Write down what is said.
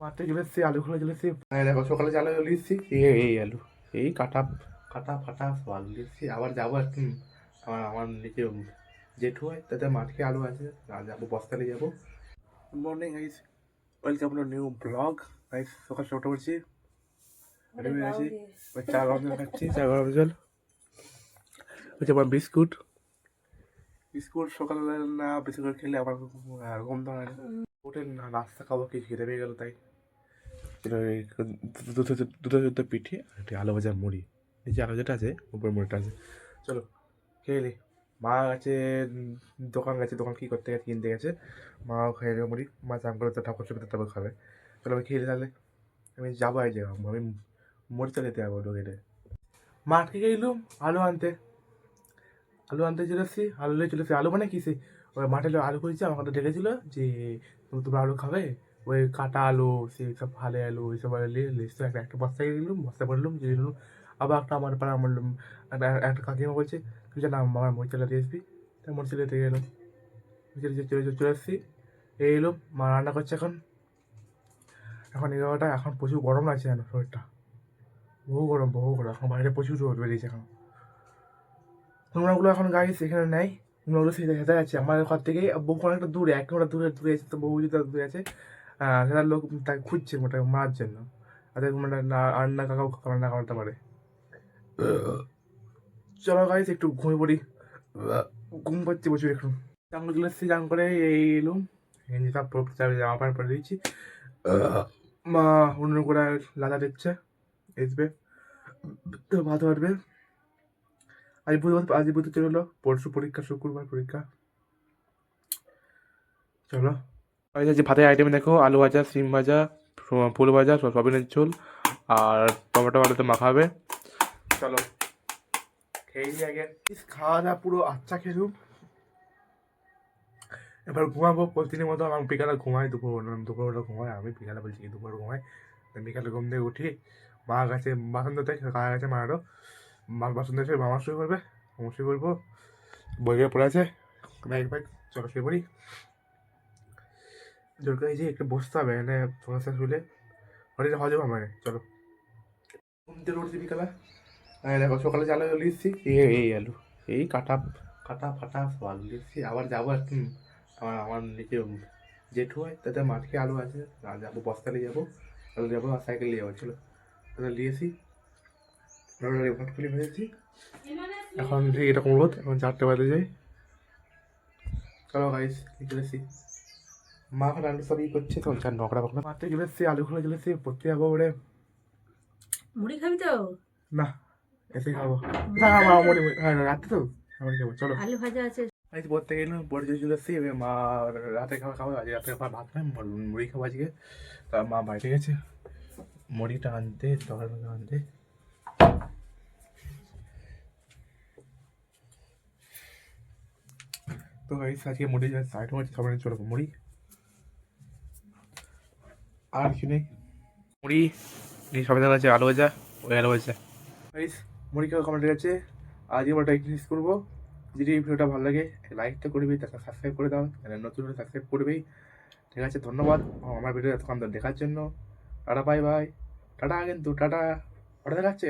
মাঠে চলে এসেছি, আলু খোলা চলে এসেছি। দেখো সকালে চালে চলে এসেছি। এই আলু, এই কাটা কাটা ফাটা সব আলু নিয়ে এসেছি। আবার যাবো একটু, আমার নিচে জেঠু হয়, তাতে মাঠে আলু আছে, আর যাবো বস্তা নিয়ে যাবো। Good morning guys, welcome to new blog. Guys সকাল উঠে পড়ছি, রেডি হয়ে আছি। চা গরম জল খাচ্ছি, চা গরম জল হচ্ছে আমার বিস্কুট। সকালবেলা না বিস্কুট খেলে আমার ঘুম ধরে না। উঠে নাস্তা খাবো, কিছু খেতে পেয়ে গেলো তাই দুটো দুটো পিঠে আর একটি আলু ভাজা মুড়ি। নিচে আলু যেটা আছে, উপরে মুড়িটা আছে। চলো খেয়ে নি। মা গেছে দোকান, গেছে দোকান কী করতে গেছে, কিনতে গেছে। মাও খেয়ে নেবে মুড়ি, মা চান করে তো ঠাকুর চোখে তারপর খাবে। চলো আমি খেয়ে নি তাহলে। আমি যাবো, এই যে আমি মুড়ি তো খেতে যাবো ঢুকে। মা আটকে গেলাম আলু আনতে চলে এসেছি, আলু নিয়ে চলে এসেছি। আলু মানে কিসে, ওই মাঠে আলু করেছি, আমার কথা ডেকেছিল যে তোমরা আলু খাবে, ওই কাটা আলু, সে সব ভালো আলু, ওইসব আলু লিস্ট একটা একটা বস্তায় দিলাম, বস্তা ভরলাম, দিয়ে দিলাম। আবার একটা আমার পাড়া আমার একটা কাকিমা বলছে তুই জানা আমার মরিচালা দিয়ে আসবি, তাই মরিচালা দিয়ে গেলাম। চলে এসেছি, এই এলো। মা রান্না করছে এখন। এখন 11টা, এখন প্রচুর গরম লাগছে যেন শরীরটা, বহু গরম। এখন বাইরে প্রচুর রোদ বেরিয়েছে এখন। নোংরাগুলো এখন গাড়ি সেখানে নেই, নোংরাগুলো সেটা হেঁটে আছে আমার ঘর থেকে। বহু অনেকটা দূরে, 1 কিলোমিটার দূরে আছে, তো বহু দূরে আছে। সেটার লোক তাকে খুঁজছে ওটা মারার জন্য, আর মানে রান্না কাকাও রান্না করতে পারে। চলো গাইস একটু ঘুমিয়ে পড়ি, ঘুম পাচ্ছি প্রচুর এখন। চাঙ্গুলো চলে এসেছি, চান করে এই এলুম, সব জামা প্যান্ট পরে দিচ্ছি। মা অন্য করে লাদা দিচ্ছে, আসবে তো ভাত পারবে। আজ বুধবার চলে হলো, পরশু পরীক্ষা, শুক্রবার পরীক্ষা। চলো যে ভাতের আইটেম দেখো, আলু ভাজা, সিম ভাজা, ফুল ভাজা, সয়াবিনের ঝোল আর টমেটো আলুতে মাখা হবে। চলো খেয়ে নিই আগে। খাওয়া দাওয়া পুরো আচ্ছা খেলুম, এবার ঘুমাবো। প্রতিদিনের মতো আমার বিকালে ঘুমাই, দুপুরবেলা ঘুমাই আমি, বিকালে বলছি কি দুপুরে ঘুমাই। বিকালে ঘুম থেকে উঠি, মা গেছে বাসন ধুতে, কাকা গেছে মারও, মা বাসন ধুতে মামা শুয়ে করবে, আমি শুয়ে করবো। বইয়ে পড়ে আছে ব্যাগ। চলো শুয়ে পড়ি। জোর করে যে একটু বসতে হবে এখানে, সমস্যা শুলে হরিটা হজম হবে না। চলো ঘুম থেকে উঠছি বিকালে, দেখো সকালে চালে চলে এসেছি। এই আলু, এই কাটা কাটা ফাটা সব আলু নিয়ে এসেছি। আবার যাবো একটু, আমার নিচে জেঠু হয়, তাতে মাঠে আলু আছে, আর যাবো বস্তা নিয়ে যাবো, আলু যাবো আর সাইকেল নিয়ে যাবো। চলো তাহলে নিয়েছি, ভাত খুলে ভেজেছি। এখন ঠিক এরকম রোদ, এখন 4টে বাজে যাই। চলো গাইস চলে এসেছি। মা এখন আলু সব করছে, তো চার নকরা পাকনা মাঠে চলে এসেছি, আলু খুলে চলে এসেছি, পড়তে যাবো ওরে। মুড়ি খাবি তো? না, এসে খাবো না, মুড়ি হ্যাঁ রাতে তো মুড়ি খাবো। চলো আলু ভাজা আছে। আমি পড়তে গেলাম, পড়ে চলে এসেছি। এবার মা রাতে খাবো, আজকে রাতে ভাত খাই, মুড়ি খাবো আজকে। তা মা বাইরে গেছে মুড়িটা আনতে, তরকারি আনতে। তো আজকে মুড়ি আইটেম আছে, সবাই চলো মুড়ি আর কিছু নেই। মুড়ি এই সবাই আছে, আলু ভাজা, ওই আলু ভাজা। মুড়ি খাওয়া কমেন্ট আছে। আজকে আমরা এক্সারসাইজ করবো। যদি এই ভিডিওটা ভালো লাগে লাইকটা করবি, তাকে সাবস্ক্রাইব করে দাও, নতুন হলে সাবস্ক্রাইব করবেই। ঠিক আছে, ধন্যবাদ আমার ভিডিও এতক্ষণ দেখার জন্য। টাটা বাই বাই, টাটা কিন্তু টাটা, ওটা দেখাচ্ছে।